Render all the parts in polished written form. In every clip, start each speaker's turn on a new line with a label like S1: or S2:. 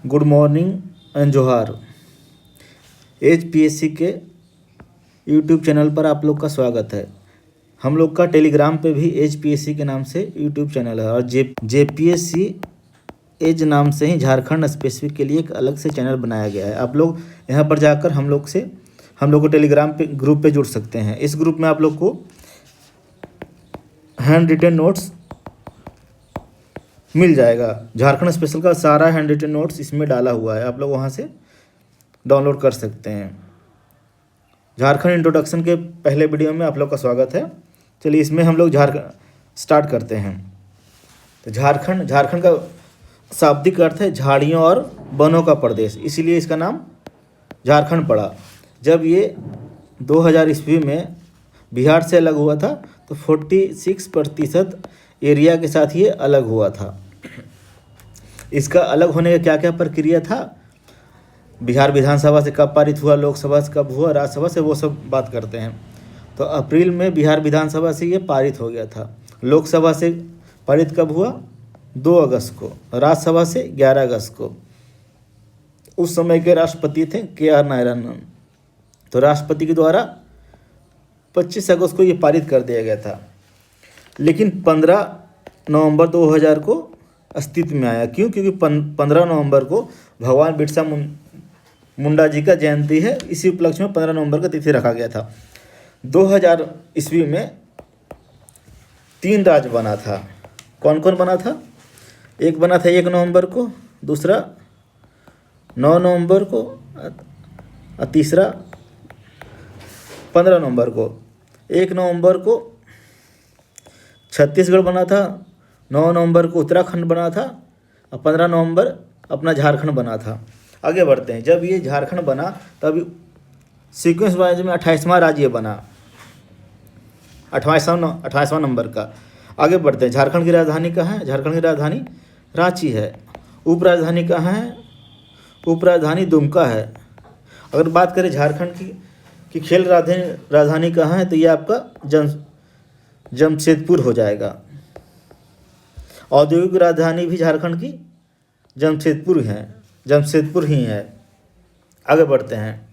S1: Good morning and जोहार। HPSC के YouTube channel पर आप लोग का स्वागत है। हम लोग का टेलीग्राम पे भी एचपीएससी के नाम से यूट्यूब चैनल है और जेपीएससी एज नाम से ही झारखंड स्पेसिफिक के लिए एक अलग से चैनल बनाया गया है। आप लोग यहाँ पर जाकर हम लोग को टेलीग्राम पे ग्रुप पे जुड़ सकते हैं। इस ग्रुप में आप लोग को हैंड रिटन नोट्स मिल जाएगा। झारखंड स्पेशल का सारा हैंड रिटन नोट्स इसमें डाला हुआ है, आप लोग वहाँ से डाउनलोड कर सकते हैं। झारखंड इंट्रोडक्शन के पहले वीडियो में आप लोग का स्वागत है। चलिए इसमें हम लोग स्टार्ट करते हैं। तो झारखंड का शाब्दिक अर्थ है झाड़ियों और वनों का प्रदेश, इसीलिए इसका नाम झारखंड पड़ा। जब ये 2000 ईस्वी में बिहार से अलग हुआ था तो 46% एरिया के साथ ये अलग हुआ था। इसका अलग होने का क्या क्या प्रक्रिया था, बिहार विधानसभा से कब पारित हुआ, लोकसभा से कब हुआ, राज्यसभा से, वो सब बात करते हैं। तो अप्रैल में बिहार विधानसभा से ये पारित हो गया था। लोकसभा से पारित कब हुआ, 2 अगस्त को। राज्यसभा से 11 अगस्त को। उस समय के राष्ट्रपति थे KR नारायणन। तो राष्ट्रपति के द्वारा 25 अगस्त को ये पारित कर दिया गया था। लेकिन 15 नवंबर 2000 को अस्तित्व में आया। क्यों? क्योंकि 15 नवंबर को भगवान बिरसा मुंडा जी का जयंती है। इसी उपलक्ष्य में 15 नवंबर का तिथि रखा गया था। 2000 ईस्वी में 3 राज्य बना था। कौन कौन बना था? एक बना था 1 नवंबर को, दूसरा 9 नवंबर को और तीसरा 15 नवंबर को। 1 नवंबर को छत्तीसगढ़ बना था, 9 नवंबर को उत्तराखंड बना था और 15 नवंबर अपना झारखंड बना था। आगे बढ़ते हैं। जब ये झारखंड बना तब सीक्वेंस वाइज में 28वां राज्य बना, 28वां नंबर का। आगे बढ़ते हैं। झारखंड की राजधानी कहाँ है? झारखंड की राजधानी रांची है। उप राजधानी कहाँ है? उप राजधानी दुमका है। अगर बात करें झारखंड की खेल राजधानी कहाँ है, तो ये आपका जमशेदपुर हो जाएगा। औद्योगिक राजधानी भी झारखंड की जमशेदपुर ही है। आगे बढ़ते हैं।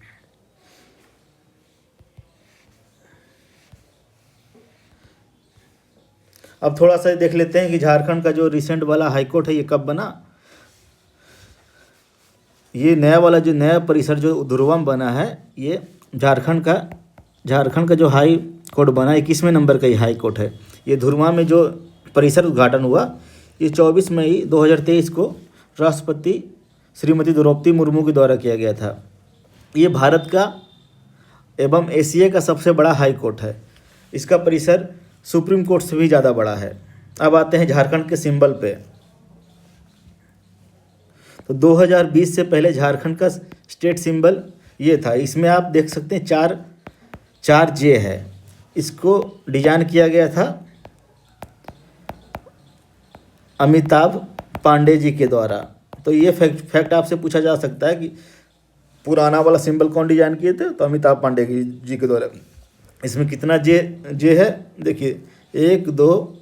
S1: अब थोड़ा सा देख लेते हैं कि झारखंड का जो रिसेंट वाला हाईकोर्ट है ये कब बना। ये नया परिसर जो धुरवा में बना है, ये झारखंड का जो हाई कोर्ट बना 21वें नंबर का ये हाई कोर्ट है। ये धुरवा में जो परिसर उद्घाटन हुआ ये 24 मई 2023 को राष्ट्रपति श्रीमती द्रौपदी मुर्मू के द्वारा किया गया था। ये भारत का एवं एशिया का सबसे बड़ा हाई कोर्ट है। इसका परिसर सुप्रीम कोर्ट से भी ज़्यादा बड़ा है। अब आते हैं झारखंड के सिंबल पे। तो 2020 से पहले झारखंड का स्टेट सिंबल ये था। इसमें आप देख सकते हैं 4 जे है। इसको डिजाइन किया गया था अमिताभ पांडे जी के द्वारा। तो ये फैक्ट आपसे पूछा जा सकता है कि पुराना वाला सिंबल कौन डिजाइन किए थे, तो अमिताभ पांडे जी के द्वारा। इसमें कितना जे है देखिए, 1 2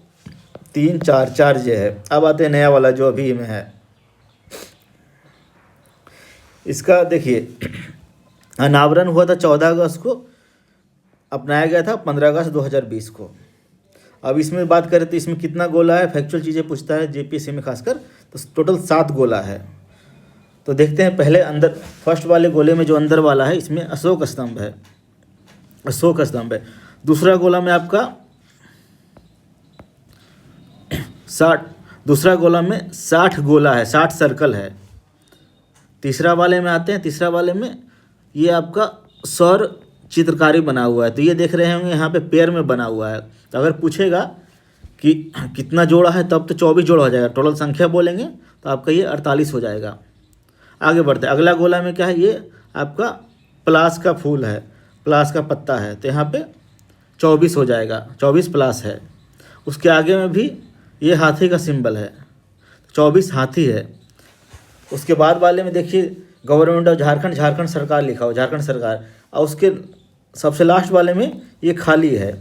S1: 3 4 जे है। अब आते हैं नया वाला जो अभी में है। इसका देखिए अनावरण हुआ था 14 अगस्त को, अपनाया गया था 15 अगस्त 2020 को। अब इसमें बात करें तो इसमें कितना गोला है, फैक्चुअल चीज़ें पूछता है जेपीएससी में खासकर। तो टोटल 7 गोला है। तो देखते हैं पहले अंदर फर्स्ट वाले गोले में जो अंदर वाला है इसमें अशोक स्तंभ है। दूसरा गोला में आपका 60 गोला है, 60 सर्कल है। तीसरा वाले में आते हैं। तीसरा वाले में ये आपका सौर चित्रकारी बना हुआ है। तो ये देख रहे होंगे यहाँ पे पेयर में बना हुआ है। तो अगर पूछेगा कि कितना जोड़ा है तब तो 24 जोड़ा हो जाएगा। टोटल संख्या बोलेंगे तो आपका ये 48 हो जाएगा। आगे बढ़ते हैं। अगला गोला में क्या है, ये आपका प्लास का फूल है, प्लास का पत्ता है। तो यहाँ पे 24 हो जाएगा, 24 प्लास है। उसके आगे में भी ये हाथी का सिंबल है, 24 हाथी है। उसके बाद वाले में देखिए गवर्नमेंट ऑफ झारखंड सरकार लिखा हो, झारखंड सरकार। और उसके सबसे लास्ट वाले में ये खाली है।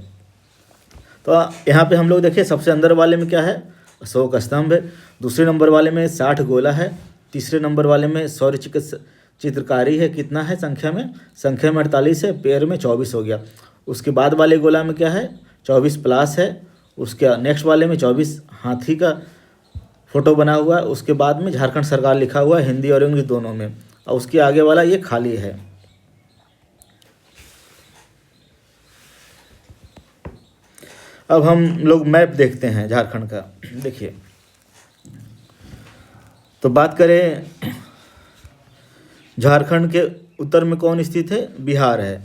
S1: तो यहाँ पे हम लोग देखिए सबसे अंदर वाले में क्या है, अशोक स्तंभ है। दूसरे नंबर वाले में 60 गोला है। तीसरे नंबर वाले में सौर चित्रकारी है, कितना है संख्या में? संख्या में 48 है, पेयर में 24 हो गया। उसके बाद वाले गोला में क्या है? 24 प्लस है। उसके नेक्स्ट वाले में 24 हाथी का फोटो बना हुआ है। उसके बाद में झारखंड सरकार लिखा हुआ है, हिंदी और इंग्लिश दोनों में। और उसके आगे वाला ये खाली है। अब हम लोग मैप देखते हैं झारखंड का। देखिए, तो बात करें झारखंड के उत्तर में कौन स्थित है? बिहार है।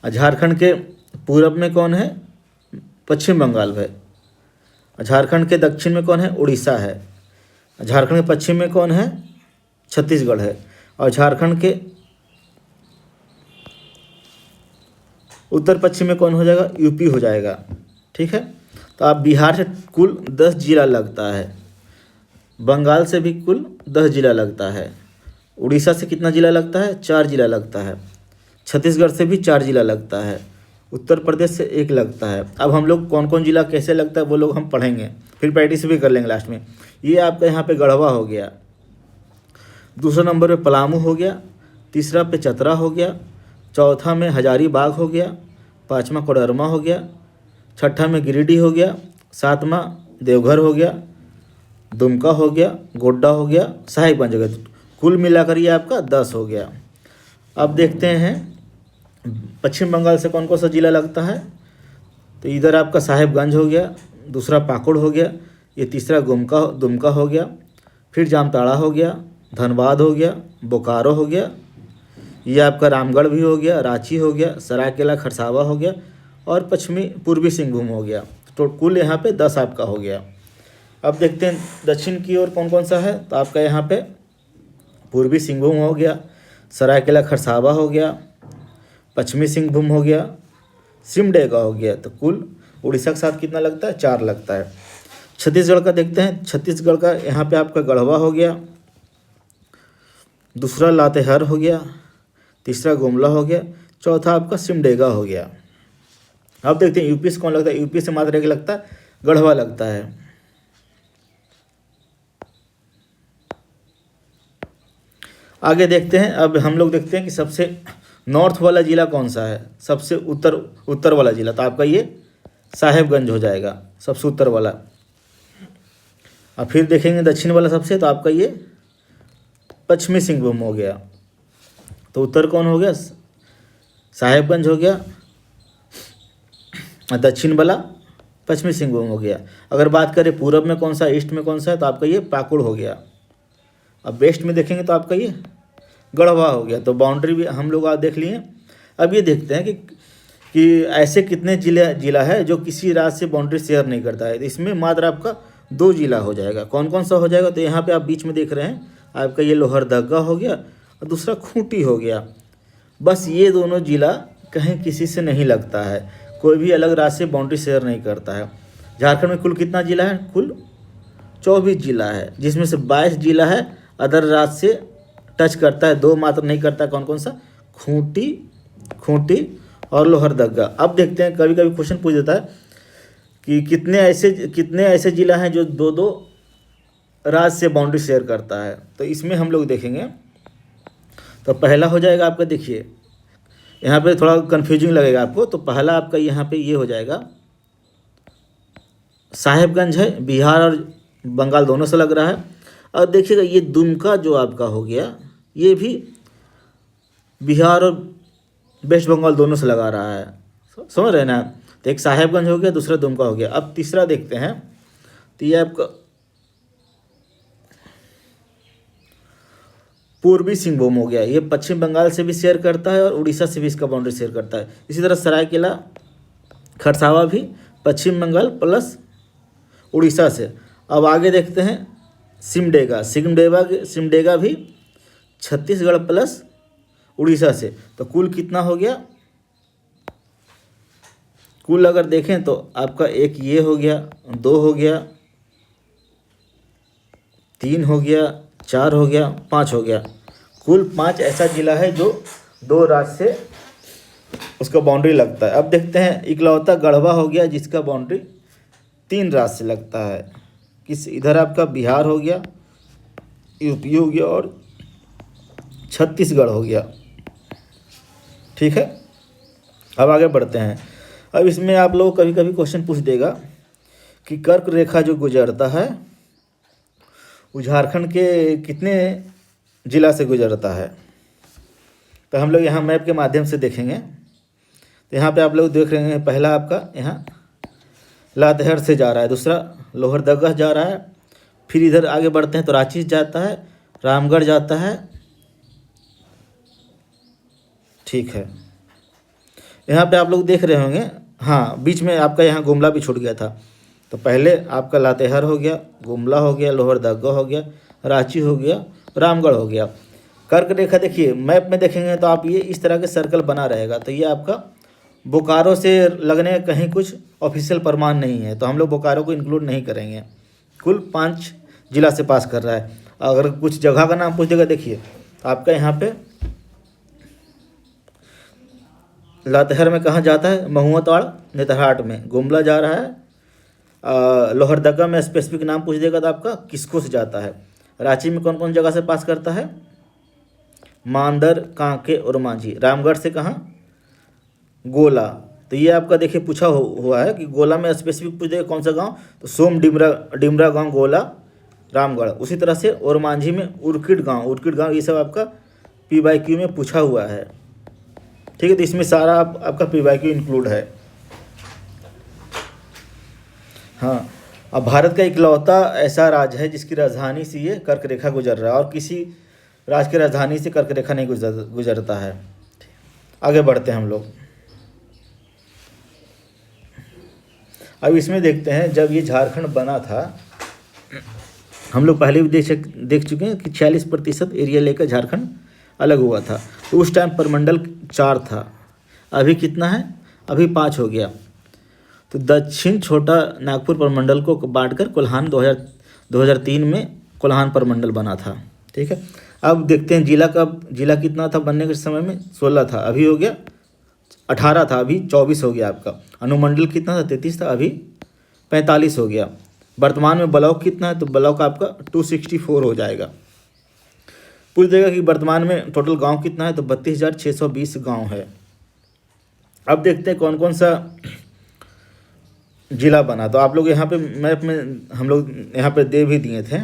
S1: और झारखंड के पूरब में कौन है? पश्चिम बंगाल है। झारखंड के दक्षिण में कौन है? उड़ीसा है। झारखंड के पश्चिम में कौन है? छत्तीसगढ़ है। और झारखंड के उत्तर पश्चिम में कौन हो जाएगा? यूपी हो जाएगा। ठीक है। तो आप बिहार से कुल 10 जिला लगता है, बंगाल से भी कुल 10 जिला लगता है, उड़ीसा से कितना जिला लगता है? 4 जिला लगता है, छत्तीसगढ़ से भी 4 जिला लगता है, उत्तर प्रदेश से 1 लगता है। अब हम लोग कौन कौन जिला कैसे लगता है वो लोग हम पढ़ेंगे, फिर प्रैक्टिस भी कर लेंगे लास्ट में। ये आपका यहाँ पे गढ़वा हो गया, दूसरा नंबर पे पलामू हो गया, तीसरा पे चतरा हो गया, चौथा में हजारीबाग हो गया, पाँचवा कोडरमा हो गया, छठा में गिरिडीह हो गया, सातवां देवघर हो गया, दुमका हो गया, गोड्डा हो गया, साहिबगंज हो गया। कुल मिलाकर ये आपका 10 हो गया। अब देखते हैं पश्चिम बंगाल से कौन कौन सा जिला लगता है। तो इधर आपका साहिबगंज हो गया, दूसरा पाकुड़ हो गया, ये तीसरा दुमका हो गया, फिर जामताड़ा हो गया, धनबाद हो गया, बोकारो हो गया, ये आपका रामगढ़ भी हो गया, रांची हो गया, सरायकेला खरसावा हो गया और पूर्वी सिंहभूम हो गया। तो कुल यहाँ पे 10 आपका हो गया। अब देखते हैं दक्षिण की ओर कौन कौन सा है। तो आपका यहाँ पे पूर्वी सिंहभूम हो गया, सरायकेला खरसावा हो गया, पश्चिमी सिंहभूम हो गया, सिमडेगा हो गया। तो कुल उड़ीसा के साथ कितना लगता है? 4 लगता है। छत्तीसगढ़ का देखते हैं। छत्तीसगढ़ का यहाँ पे आपका गढ़वा हो गया, दूसरा लातेहार हो गया, तीसरा गुमला हो गया, चौथा आपका सिमडेगा हो गया। अब देखते हैं यूपी से कौन लगता है। यूपी से मात्र एक लगता है, गढ़वा लगता है। आगे देखते हैं। अब हम लोग देखते हैं कि सबसे नॉर्थ वाला जिला कौन सा है, सबसे उत्तर वाला जिला। तो आपका ये साहेबगंज हो जाएगा, सबसे उत्तर वाला। और फिर देखेंगे दक्षिण वाला सबसे, तो आपका ये पश्चिमी सिंहभूम हो गया। तो उत्तर कौन हो गया? साहेबगंज हो गया, और दक्षिण वाला पश्चिमी सिंहभूम हो गया। अगर बात करें पूरब में कौन सा, ईस्ट में कौन सा है, तो आपका ये पाकुड़ हो गया। अब वेस्ट में देखेंगे तो आपका ये गढ़वा हो गया। तो बाउंड्री भी हम लोग आज देख लिए। अब ये देखते हैं कि ऐसे कितने जिला है जो किसी राज्य से बाउंड्री शेयर नहीं करता है। तो इसमें मात्र आपका 2 जिला हो जाएगा। कौन कौन सा हो जाएगा? तो यहाँ पे आप बीच में देख रहे हैं, आपका ये लोहरदगा हो गया और दूसरा खूंटी हो गया। बस ये दोनों जिला कहीं किसी से नहीं लगता है, कोई भी अलग राज्य से बाउंड्री शेयर नहीं करता है। झारखंड में कुल कितना जिला है? कुल 24 जिला है, जिसमें से 22 जिला है अदर राज्य से टच करता है, 2 मात्र नहीं करता। कौन कौन सा? खूंटी और लोहरदगा। अब देखते हैं, कभी कभी क्वेश्चन पूछ देता है कि कितने ऐसे जिला हैं जो 2-2 राज्य से बाउंड्री शेयर करता है। तो इसमें हम लोग देखेंगे। तो पहला हो जाएगा आपका, देखिए यहाँ पे थोड़ा कन्फ्यूजिंग लगेगा आपको। तो पहला आपका यहाँ पे ये हो जाएगा, साहेबगंज है, बिहार और बंगाल दोनों से लग रहा है। और देखिएगा ये दुमका जो आपका हो गया, ये भी बिहार और वेस्ट बंगाल दोनों से लगा रहा है। समझ रहे हैं ना? तो एक साहेबगंज हो गया, दूसरा दुमका हो गया। अब तीसरा देखते हैं। तो ये आपका पूर्वी सिंहभूम हो गया, ये पश्चिम बंगाल से भी शेयर करता है और उड़ीसा से भी इसका बाउंड्री शेयर करता है। इसी तरह सरायकेला खरसावा भी पश्चिम बंगाल प्लस उड़ीसा से। अब आगे देखते हैं सिमडेगा भी छत्तीसगढ़ प्लस उड़ीसा से। तो कुल कितना हो गया? कुल अगर देखें तो आपका एक ये हो गया, 2 हो गया, 3 हो गया, 4 हो गया, 5 हो गया। कुल 5 ऐसा जिला है जो 2 राज्य से उसका बाउंड्री लगता है। अब देखते हैं इकलौता गढ़वा हो गया जिसका बाउंड्री 3 राज्य से लगता है। इधर आपका बिहार हो गया, यूपी हो गया और छत्तीसगढ़ हो गया। ठीक है, अब आगे बढ़ते हैं। अब इसमें आप लोग कभी कभी क्वेश्चन पूछ देगा कि कर्क रेखा जो गुजरता है वो झारखंड के कितने जिला से गुजरता है। तो हम लोग यहाँ मैप के माध्यम से देखेंगे। तो यहाँ पे आप लोग देख रहे हैं, पहला आपका यहाँ लातेहार से जा रहा है, दूसरा लोहरदगा जा रहा है, फिर इधर आगे बढ़ते हैं तो रांची जाता है, रामगढ़ जाता है। ठीक है, यहाँ पे आप लोग देख रहे होंगे, हाँ बीच में आपका यहाँ गुमला भी छूट गया था। तो पहले आपका लातेहार हो गया, गुमला हो गया, लोहरदगा हो गया, रांची हो गया, रामगढ़ हो गया। कर्क रेखा देखिए मैप में देखेंगे तो आप ये इस तरह के सर्कल बना रहेगा। तो ये आपका बोकारो से लगने कहीं कुछ ऑफिशियल प्रमाण नहीं है, तो हम लोग बोकारो को इंक्लूड नहीं करेंगे। कुल 5 जिला से पास कर रहा है। अगर कुछ जगह का नाम पूछ देगा, देखिए आपका यहाँ पे लातेहार में कहाँ जाता है, महुआताड़ नेतरहाट में, गुमला जा रहा है, लोहरदगा में स्पेसिफिक नाम पूछ देगा तो आपका किसको से जाता है। रांची में कौन कौन जगह से पास करता है, मांदर, कांके और मांझी। रामगढ़ से कहाँ, गोला। तो ये आपका देखिए पूछा हुआ है कि गोला में स्पेसिफिक पूछ देगा कौन सा गांव, तो सोम डिमरा गांव, गोला, रामगढ़। उसी तरह से और मांझी में उर्किड गांव, ये सब आपका PYQ में पूछा हुआ है। ठीक है, तो इसमें सारा आपका PYQ इंक्लूड है। हाँ, अब भारत का इकलौता ऐसा राज्य है जिसकी राजधानी से ये कर्क रेखा गुजर रहा है, और किसी राज्य की राजधानी से कर्क रेखा नहीं गुजरता है। आगे बढ़ते हैं हम लोग। अब इसमें देखते हैं, जब ये झारखंड बना था, हम लोग पहले भी देख चुके हैं कि 46% एरिया लेकर झारखंड अलग हुआ था। तो उस टाइम परमंडल 4 था, अभी कितना है, अभी 5 हो गया। तो दक्षिण छोटा नागपुर परमंडल को बांटकर कोल्हान 2003 में कोल्हान परमंडल बना था। ठीक है, अब देखते हैं जिला कितना था बनने के समय में, 16 था, अभी हो गया 18 था, अभी 24 हो गया आपका। अनुमंडल कितना था, 33 था, अभी 45 हो गया। वर्तमान में ब्लॉक कितना है, तो ब्लॉक आपका 264 हो जाएगा। पूछ देगा कि वर्तमान में टोटल गांव कितना है, तो 32,620 गांव है। अब देखते हैं कौन कौन सा जिला बना। तो आप लोग यहाँ पे मैप में हम लोग यहाँ पे दे भी दिए थे,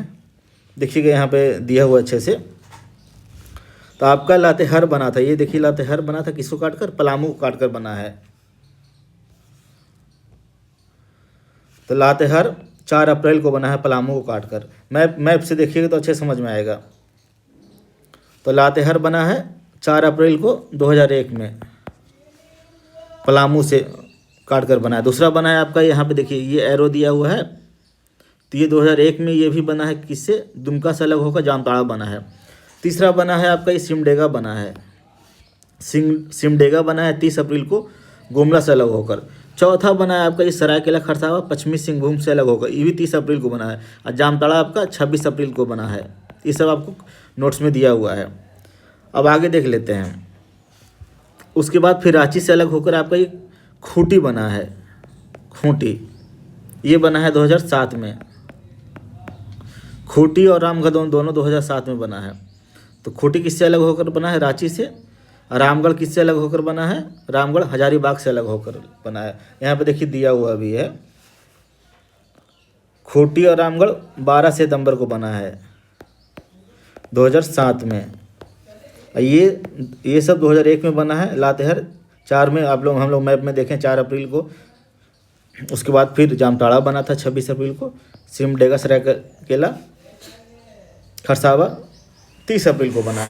S1: देखिएगा यहाँ पे दिया हुआ अच्छे से। तो आपका लातेहार बना था, ये देखिए लातेहार बना था किसको काटकर, पलामू को काटकर बना है। तो लातेहार 4 अप्रैल को बना है पलामू को काटकर। मैप से देखिएगा तो अच्छे समझ में आएगा। तो लातेहार बना है 4 अप्रैल को 2001 में, पलामू से काटकर बना है। दूसरा बना है आपका, यहाँ पे देखिए ये एरो दिया हुआ है, तो ये 2001 में ये भी बना है किससे, दुमका से अलग होकर जामताड़ा बना है। तीसरा बना है आपका ये सिमडेगा बना है, सिमडेगा बना है 30 अप्रैल को गुमला से अलग होकर। चौथा बना है आपका ये सरायकेला खरसावा पश्चिमी सिंहभूम से अलग होकर, ये भी 30 अप्रैल को बना है। और जामताड़ा आपका 26 अप्रैल को बना है। ये सब आपको नोट्स में दिया हुआ है। अब आगे देख लेते हैं। उसके बाद फिर रांची से अलग होकर आपका ये खूंटी बना है, खूंटी ये बना है 2007 में। खूंटी और रामगढ़ दोनों 2007 में बना है। तो खूंटी किससे अलग होकर बना है, रांची से। रामगढ़ किससे अलग होकर बना है, रामगढ़ हजारीबाग से अलग होकर बना है। यहाँ पे देखिए दिया हुआ भी है। खूंटी और रामगढ़ 12 सितंबर को बना है 2007 में। ये सब 2001 में बना है। लातेहार 4 में हम लोग मैप में देखें 4 अप्रैल को। उसके बाद फिर जामताड़ा बना था 26 अप्रैल को। सिमडेगा सरायकेला खरसावा 30 अप्रैल को बना।